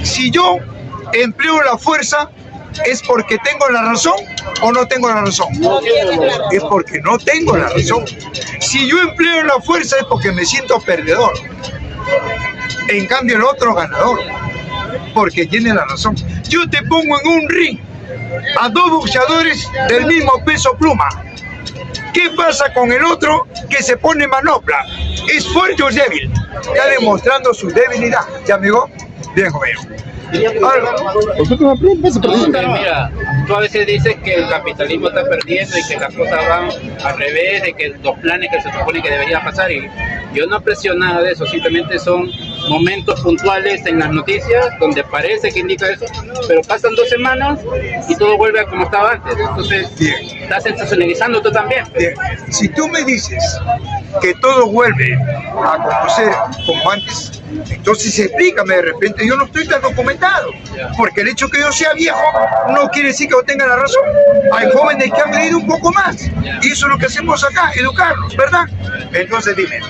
Si yo empleo la fuerza, ¿es porque tengo la razón o no tengo la razón? Es porque no tengo la razón. Si yo empleo la fuerza es porque me siento perdedor. En cambio el otro ganador, porque tiene la razón. Yo te pongo en un ring a dos boxeadores del mismo peso pluma. ¿Qué pasa con el otro que se pone manopla? ¿Es fuerte o es débil? Está demostrando su debilidad. ¿Ya, amigo? Bien, joven. Mira, tú a veces dices que el capitalismo está perdiendo y que las cosas van al revés, de que los planes que se supone que deberían pasar, y yo no aprecio nada de eso, simplemente son momentos puntuales en las noticias donde parece que indica eso, pero pasan 2 semanas y todo vuelve a como estaba antes. Entonces, estás sensacionalizando tú también. Bien. Si tú me dices que todo vuelve a conocer como antes, entonces explícame de repente. Yo no estoy tan documentado, porque el hecho que yo sea viejo no quiere decir que yo tenga la razón. Hay jóvenes que han leído un poco más y eso es lo que hacemos acá, educarlos, ¿verdad? Entonces dime,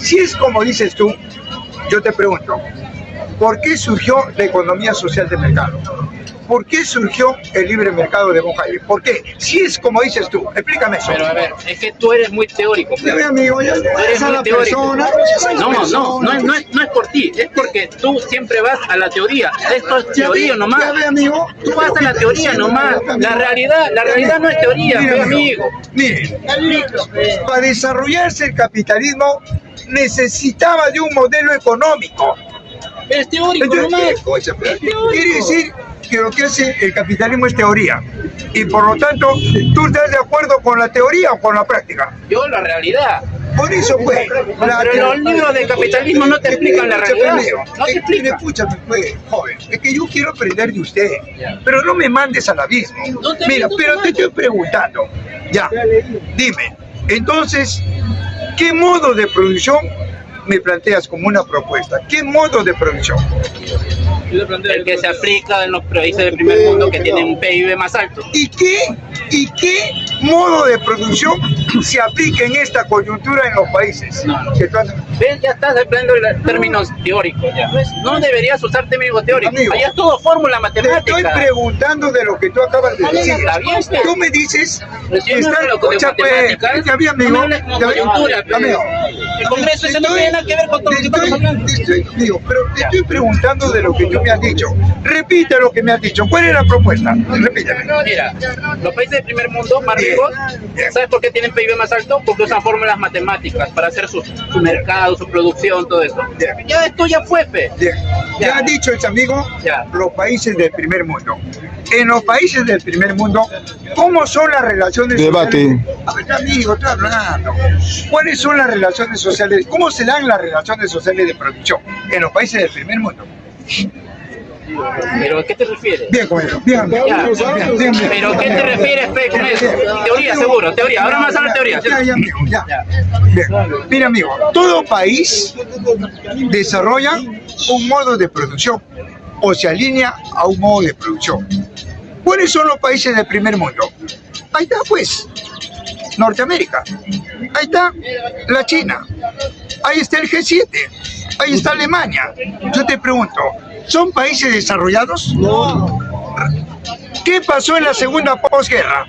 si es como dices tú, yo te pregunto, ¿por qué surgió la economía social de mercado? ¿Por qué surgió el libre mercado de Von Hayek? ¿Por qué? Si es como dices tú, explícame eso. Pero a ver, es que tú eres muy teórico. Mi amigo, ya eres a muy la teórico. persona. No es por ti, es porque tú siempre vas a la teoría. Esto es teoría nomás. Amigo, tú vas a la teoría nomás. La realidad no es teoría, mira, amigo. Mire, para desarrollarse el capitalismo necesitaba de un modelo económico. Es teórico nomás. Quiere decir que lo que hace el capitalismo es teoría. Y por lo tanto, ¿tú estás de acuerdo con la teoría o con la práctica? Yo la realidad. Por eso, pues. Pero los libros de capitalismo no te explican la realidad. No te explican. Escúchame, pues, joven. Es que yo quiero aprender de usted. Pero no me mandes al abismo. Mira, pero te estoy preguntando. Ya, dime. Entonces, ¿qué modo de producción me planteas como una propuesta? ¿Qué modo de producción? El que se aplica en los países del primer mundo que tienen un PIB más alto. ¿Y qué modo de producción se aplica en esta coyuntura en los países? ¿Ves? Ya estás aprendiendo términos teóricos. Ya. No deberías usar términos teóricos. Amigo, allá es todo fórmula matemática. Te estoy preguntando de lo que tú acabas de decir. Está bien, tú me dices que está en matemáticas. Ya vi, amigo. Amigo. El Congreso eso no tiene nada que ver con todo lo que estamos hablando. Pero te estoy preguntando de lo que tú me has dicho. Repite lo que me has dicho. ¿Cuál es la propuesta? Repíteme. Mira, los países del primer mundo, más ricos, ¿sabes por qué tienen PIB más alto? Porque usan fórmulas matemáticas para hacer su mercado, su producción, todo eso. Ya esto ya fue, pe. Ya ha dicho el amigo, los países del primer mundo. En los países del primer mundo, ¿cómo son las relaciones sociales? A ver, amigo, estoy hablando. ¿Cuáles son las relaciones sociales? ¿Cómo se dan las relaciones sociales de producción en los países del primer mundo? ¿Pero a qué te refieres? Bien, compañero, bien. ¿Pero qué te refieres, pe, con eso? Teoría, seguro, teoría. Ahora más a la teoría. Bien. Mira, amigo, todo país desarrolla un modo de producción o se alinea a un modo de producción. ¿Cuáles son los países del primer mundo? Ahí está, pues, Norteamérica. Ahí está la China. Ahí está el G7. Ahí está Alemania. Yo te pregunto, ¿son países desarrollados? No. ¿Qué pasó en la segunda posguerra?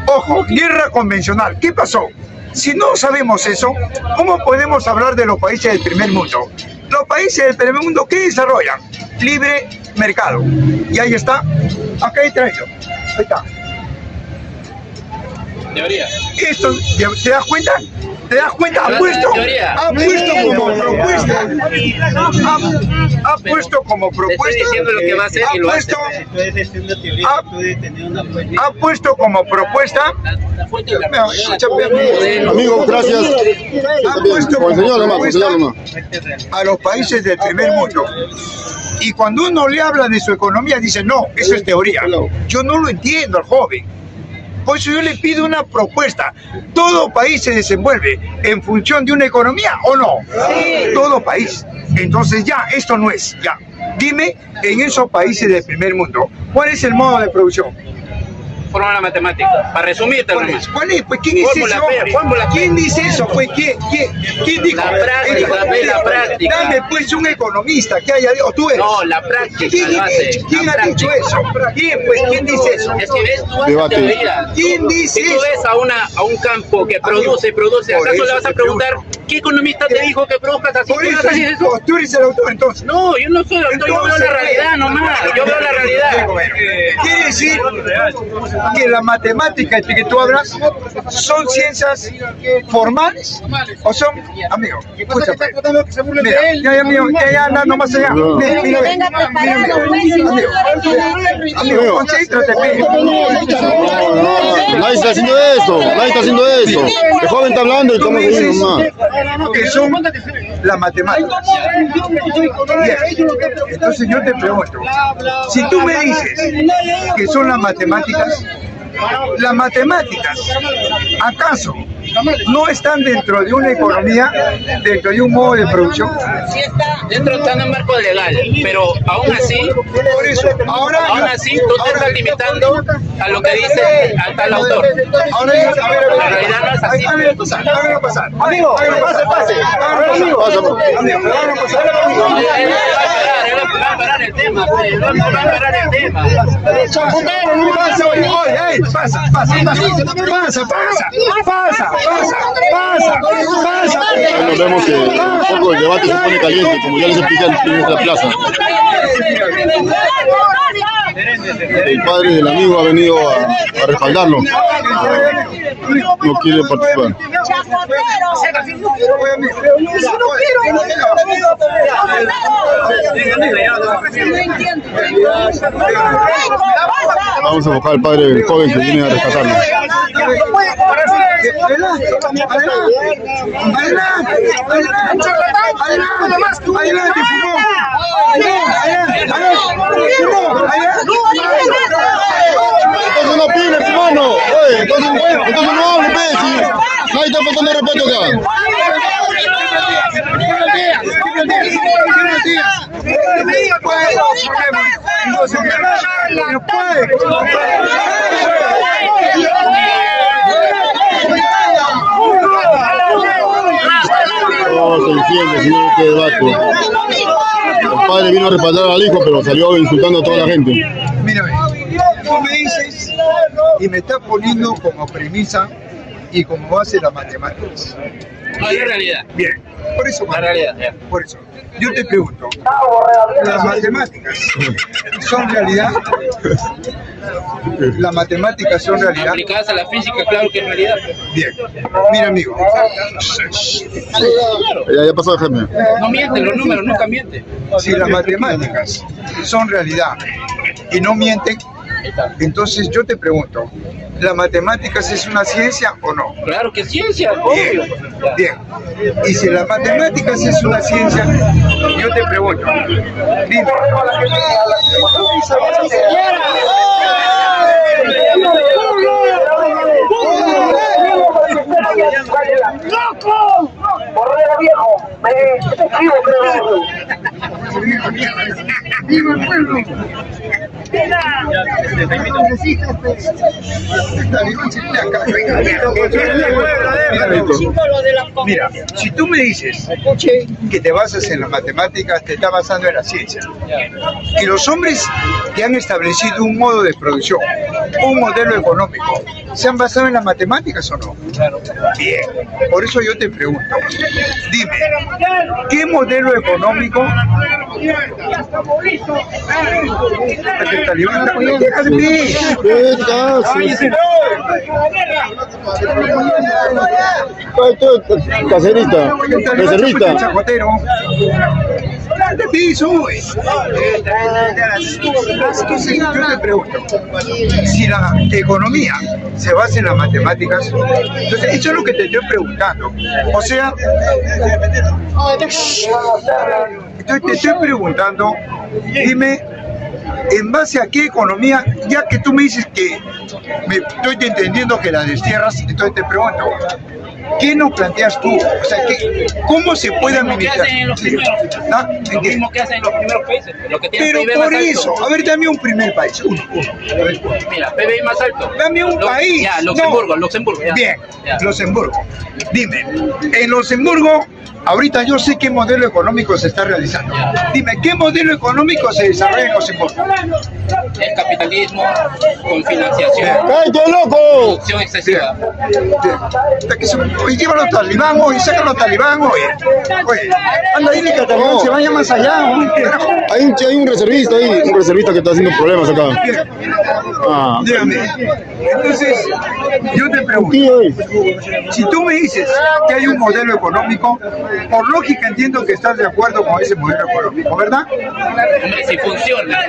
Ojo, guerra convencional. ¿Qué pasó? Si no sabemos eso, ¿cómo podemos hablar de los países del primer mundo? Los países del primer mundo, ¿qué desarrollan? Libre mercado. Y ahí está. Acá hay traído. Ahí está. Teoría. Esto, ¿te das cuenta? ¿Te das cuenta? Ha puesto como propuesta. Ha puesto como propuesta. Estoy diciendo lo que va a hacer y lo hace. Ha puesto como propuesta. Amigo, gracias. Ha puesto como propuesta a los países del primer mundo. Y cuando uno le habla de su economía, dice, no, eso es teoría. Yo no lo entiendo al joven. Por eso yo le pido una propuesta. ¿Todo país se desenvuelve en función de una economía o no? Sí. Todo país. Entonces ya, esto no es. Ya. Dime, en esos países del primer mundo, ¿cuál es el modo de producción? fórmula matemática. Para resumirte, ¿Cuál es? Pues ¿quién es ese hombre? ¿Quién dice eso? Pues ¿quién dijo? La práctica, la práctica. Dame pues un economista que haya dicho, tú eres. No, la práctica lo hace. ¿Quién ha dicho eso? ¿Quién dice eso? Es que ves, tú haces teoría. ¿Quién dice Si tú ves a un campo que produce, ¿acaso le vas a preguntar qué economista te dijo que produzcas así? Por eso, tú eres el autor entonces. No, yo no soy el autor, yo veo la realidad nomás. Yo veo la realidad. Quiere decir que la matemática de que tú hablas son ciencias formales o son, amigo, escúchame. Mira, ya amigo, ya anda nomás allá. Mira, amigo, concéntrate. Nadie está haciendo eso, nadie está haciendo eso. El joven está hablando y estamos ahí nomás. Que son las matemáticas. Bien. Entonces yo te pregunto, si tú me dices que son las matemáticas, ¿acaso no están dentro de una economía, dentro de un modo de producción? Dentro están en marco legal, pero aún así, por eso, aún así tú te estás limitando a lo que dice al autor. Ahora, a ver, la realidad no es así. Háganlo pasar. Amigo, pase. Va a parar el tema. Nos vemos que un poco el debate se pone caliente, como ya les expliqué en la plaza. El padre del amigo ha venido a respaldarlo. No quiere participar. Vamos a buscar al padre del joven que viene a rescatarlo. Entonces no opines, hermano. Entonces no hables, imbécil. Nadie está faltando respeto acá. No se entiende, señor, este debate. El padre vino a respaldar al hijo, pero salió insultando a toda la gente. Mírame, tú me dices y me estás poniendo como premisa y como base las matemáticas. No, es la realidad. Bien, por eso. La realidad, ya. Por eso. Yo te pregunto, ¿las matemáticas son realidad? ¿Las matemáticas son realidad? Aplicadas a la física, claro que es realidad. Bien. Mira, amigo. Ya pasó, jefe. No mienten, los números nunca mienten. Si las matemáticas son realidad y no mienten, entonces yo te pregunto, ¿las matemáticas es una ciencia o no? Claro que es ciencia, obvio. Bien. Y si las matemáticas es una ciencia, yo te pregunto, dime. ¡Loco! ¡Borrera viejo! ¡Me escribo, creo! ¡Viva el pueblo! Mira, si tú me dices que te basas en las matemáticas, te estás basando en la ciencia. Y los hombres que han establecido un modo de producción, un modelo económico, ¿se han basado en las matemáticas o no? Bien, por eso yo te pregunto, dime, ¿qué modelo económico? Caserita, becerrita. Entonces yo te pregunto, si la economía se basa en las matemáticas, entonces eso es lo que te estoy preguntando. O sea, entonces te estoy preguntando, dime, ¿en base a qué economía? Ya que tú me dices que me estoy entendiendo que la destierras, entonces te pregunto, ¿qué nos planteas tú? O sea, ¿cómo se puede Lo mismo que administrar? hacen en los primeros. ¿Ah? ¿En Lo qué? mismo que hacen en los primeros países. Lo que tienen Pero PIB por más alto. eso, a ver, dame un primer país, uno. Mira, PBI más alto. Dame un país. Ya, Luxemburgo, No. Luxemburgo. Ya. Bien, Ya. Luxemburgo. Dime, en Luxemburgo, ahorita yo sé qué modelo económico se está realizando. Ya. Dime, ¿qué modelo económico se desarrolla en Luxemburgo? El capitalismo con financiación, ¡Cállate, loco! producción excesiva. Oye, llevan los talibán hoy, sacan los talibán hoy. Oye, anda, dile que el talibán se vaya más allá. Oye, carajo. Hay un reservista ahí, un reservista que está haciendo problemas acá. Ah, Dígame. Entonces, yo te pregunto, tío, si tú me dices que hay un modelo económico, por lógica entiendo que estás de acuerdo con ese modelo económico, ¿verdad? Hombre, si funciona,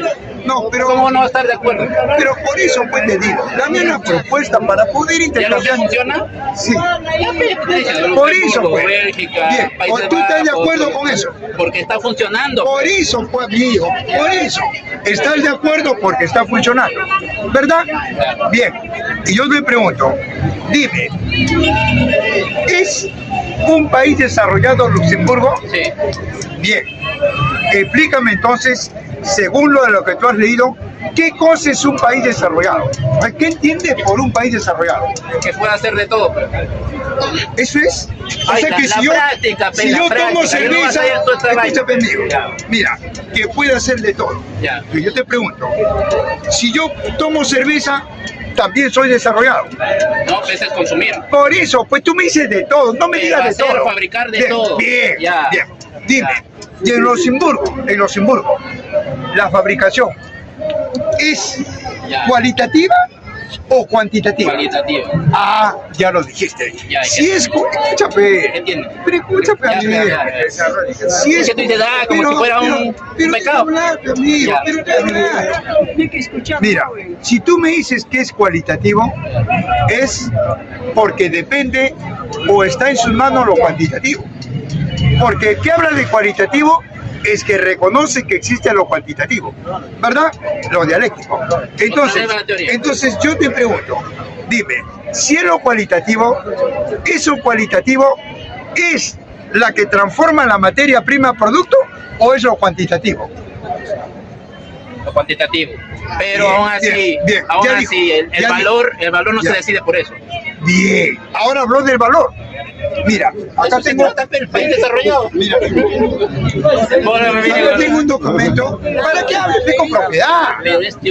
No, ¿cómo no estar de acuerdo? pero por eso pues te digo, dame una propuesta para poder ¿Ya no se intercambiar. funciona? Sí. Por eso, pues. Bélgica, Bien, Países ¿tú estás de Bajos, acuerdo con eso? Porque está funcionando. Por eso, pues, amigo, por eso. ¿Estás de acuerdo? Porque está funcionando, ¿verdad? Bien, y yo me pregunto, dime, ¿es un país desarrollado Luxemburgo? Sí. Bien, explícame entonces, según lo que tú has leído, ¿qué cosa es un país desarrollado? ¿Qué entiendes por un país desarrollado? Que pueda hacer de todo. Pero. ¿Eso es? O Ay, sea que la si yo, práctica, pe, si la yo tomo práctica, yo no voy a cerveza, saber toda esta vaina. escúchame amigo, Ya. mira, que puede hacer de todo. Ya. Pero yo te pregunto, si yo tomo cerveza, también soy desarrollado. No, pues es consumir. Por eso, pues tú me dices de todo, no me Pero digas de hacer, todo. fabricar de Bien, todo. Bien, Ya. bien. Dime, y en Luxemburgo, la fabricación es Ya. cualitativa o cuantitativa. Cualitativo. Ah, ya lo dijiste. Ya, Si ya. es, escúchame, Entiendo. pero escúchame, Ya, amigo. ya. Si Es que tú dices, como si fuera un pecado. Amigo, Ya. pero mira, si tú me dices que es cualitativo, es porque depende o está en sus manos lo cuantitativo. Porque el que habla de cualitativo es que reconoce que existe lo cuantitativo, ¿verdad? Lo dialéctico. Entonces yo te pregunto, dime, si es lo cualitativo, ¿eso cualitativo es la que transforma la materia prima a producto o es lo cuantitativo? Lo cuantitativo. Pero Bien, aún así, bien, bien. aún Ya así, dijo, el ya valor no ya. se decide por eso. Bien, ahora habló del valor. Mira, acá Eso se tengo, trata del país desarrollado. mira, Ahora me viene acá tengo un documento para que hables con propiedad.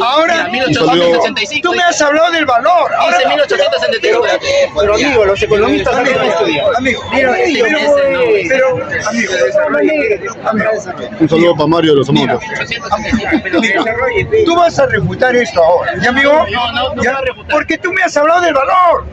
Ahora, Mira, 1865. tú me has hablado del valor. Ahora, Dice 1865. pero amigo, los economistas también estudian. Amigo, Pero ese no es. pero, amigo, un saludo para Mario de los mira, Amontes. mira, tú vas a refutar esto ahora, ¿ya, amigo? No voy ¿Ya? a refutar. Porque tú me has hablado del valor.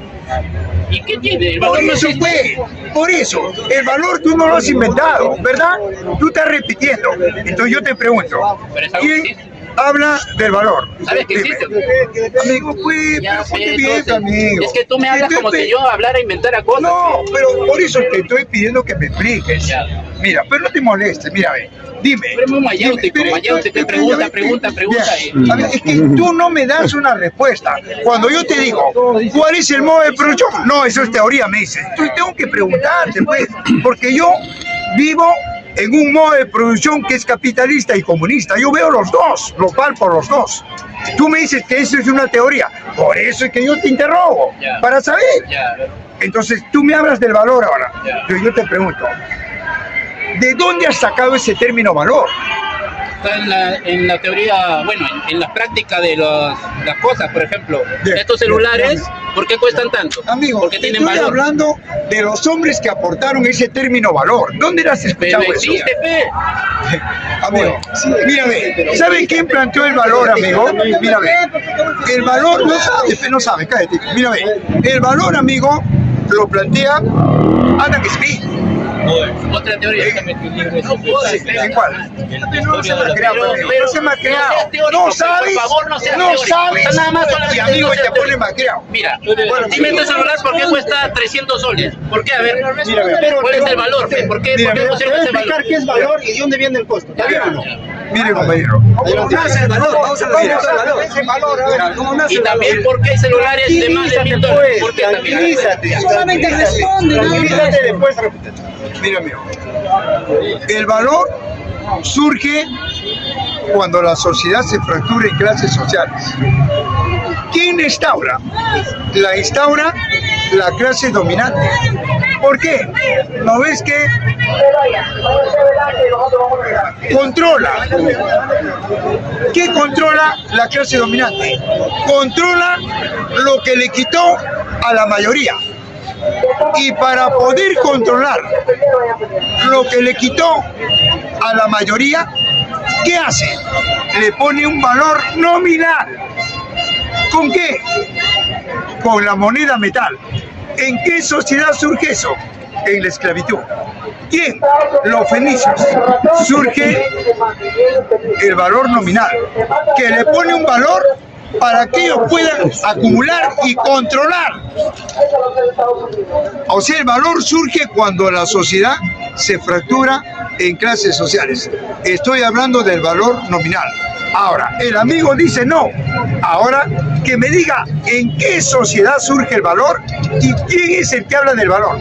¿Y qué tiene? El Por valor no eso, existe. pues, por eso, el valor tú no lo has inventado, ¿verdad? Tú estás repitiendo. Entonces yo te pregunto, Pero es algo que ¿quién existe. habla del valor? ¿Sabes que Dime. existe? Amigo, pues, Ya, pero ponte pues, bien, entonces, amigo. es que tú me hablas como Entonces, si yo hablara e inventara cosas. No, pero por eso te estoy pidiendo que me expliques. Ya. Mira, pero no te molestes, mira, ve, dime. Pero es muy mayéutico, Dime, mayéutico, pero- pregunta, pero- pregunta. Ya. A ver, es que tú no me das una respuesta. Cuando yo te digo, ¿cuál es el modo de producción? No, eso es teoría, me dices. Entonces tengo que preguntarte, pues, porque yo vivo en un modo de producción que es capitalista y comunista. Yo veo los dos, lo palpo los dos. Tú me dices que eso es una teoría. Por eso es que yo te interrogo, Ya. para saber. Ya. Entonces tú me hablas del valor ahora. Ya. Pero yo te pregunto, ¿de dónde has sacado ese término valor? Está en la teoría, bueno, en la práctica de las cosas, por ejemplo, Bien, estos celulares, bien. ¿por qué cuestan tanto? Amigo, Porque tienen estoy valor. hablando de los hombres que aportaron ese término valor. ¿Dónde lo has Pero escuchado eso? existe, pe. Amigo, mírame, ¿sabe quién planteó el valor, amigo? Mírame, el valor, no sabe, cállate. Mírame, el valor, amigo, lo plantea Adam Smith. Otra teoría. ¿En cuál? No se me ha creado, no se me ha creado. No sabes, por favor, no seas no teórico. sabes. Nada más solamente Mi amigo no te seas pone teórico. macreado. Mira, dime tu celular por qué cuesta 300 soles. ¿Por qué? A ver, ¿cuál es el valor? ¿Por qué pusieron ese valor? ¿Qué es valor y de dónde viene el costo? ¿Está bien o no? Mire, compañero. Y también por qué hay celulares de más de $1000. ¿Por qué también? Tranquilízate. Solamente responde, nada más. Tranquilízate después. Mira, amigo. El valor surge cuando la sociedad se fractura en clases sociales. ¿Quién la instaura? La instaura la clase dominante. ¿Por qué? ¿No ves que controla? ¿Qué controla la clase dominante? Controla lo que le quitó a la mayoría. Y para poder controlar lo que le quitó a la mayoría, ¿qué hace? Le pone un valor nominal. ¿Con qué? Con la moneda metal. ¿En qué sociedad surge eso? En la esclavitud. ¿Quién? Los fenicios. Surge el valor nominal, que le pone un valor para que ellos puedan acumular y controlar. O sea, el valor surge cuando la sociedad se fractura en clases sociales. Estoy hablando del valor nominal. Ahora, el amigo dice no. Ahora, que me diga en qué sociedad surge el valor y quién es el que habla del valor.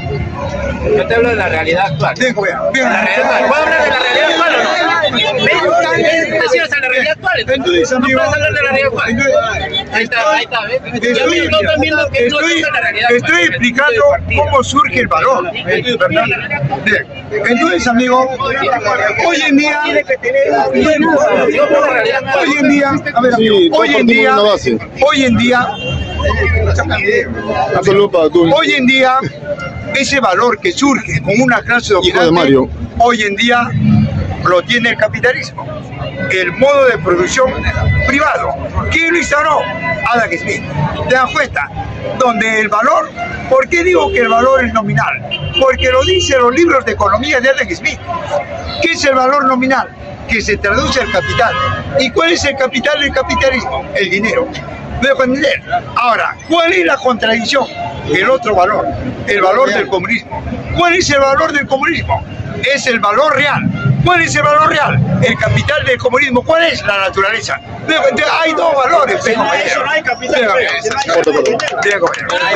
Yo te hablo de la realidad actual. Venga, venga. La realidad actual. ¿Puedo hablar de la realidad actual o no? ¿Ves? Decías en la realidad actual. Entonces, no amigo, puedes hablar de la realidad actual. Ahí está, ¿ves? No están viendo que no existe la realidad actual. Estoy explicando cómo surge el valor. ¿Verdad? Bien. Entonces, amigo, hoy en día, hoy en día, a ver, amigo, Sí, hoy en día, compartimos una base. hoy en día, hoy en día, ese valor que surge con una clase Hijo de dominante, Mario. hoy en día lo tiene el capitalismo, el modo de producción privado. ¿Quién lo instauró? Adam Smith. ¿Te das cuenta? Donde el valor, ¿por qué digo que el valor es nominal? Porque lo dicen los libros de economía de Adam Smith. ¿Qué es el valor nominal? Que se traduce al capital. ¿Y cuál es el capital del capitalismo? El dinero. ¿Me dejo entender? Ahora, ¿cuál es la contradicción? El otro valor, el valor del comunismo. ¿Cuál es el valor del comunismo? Es el valor real. ¿Cuál es el valor real? El capital del comunismo. ¿Cuál es? La naturaleza. Hay dos valores. Eso no hay capital. Venga, compañero.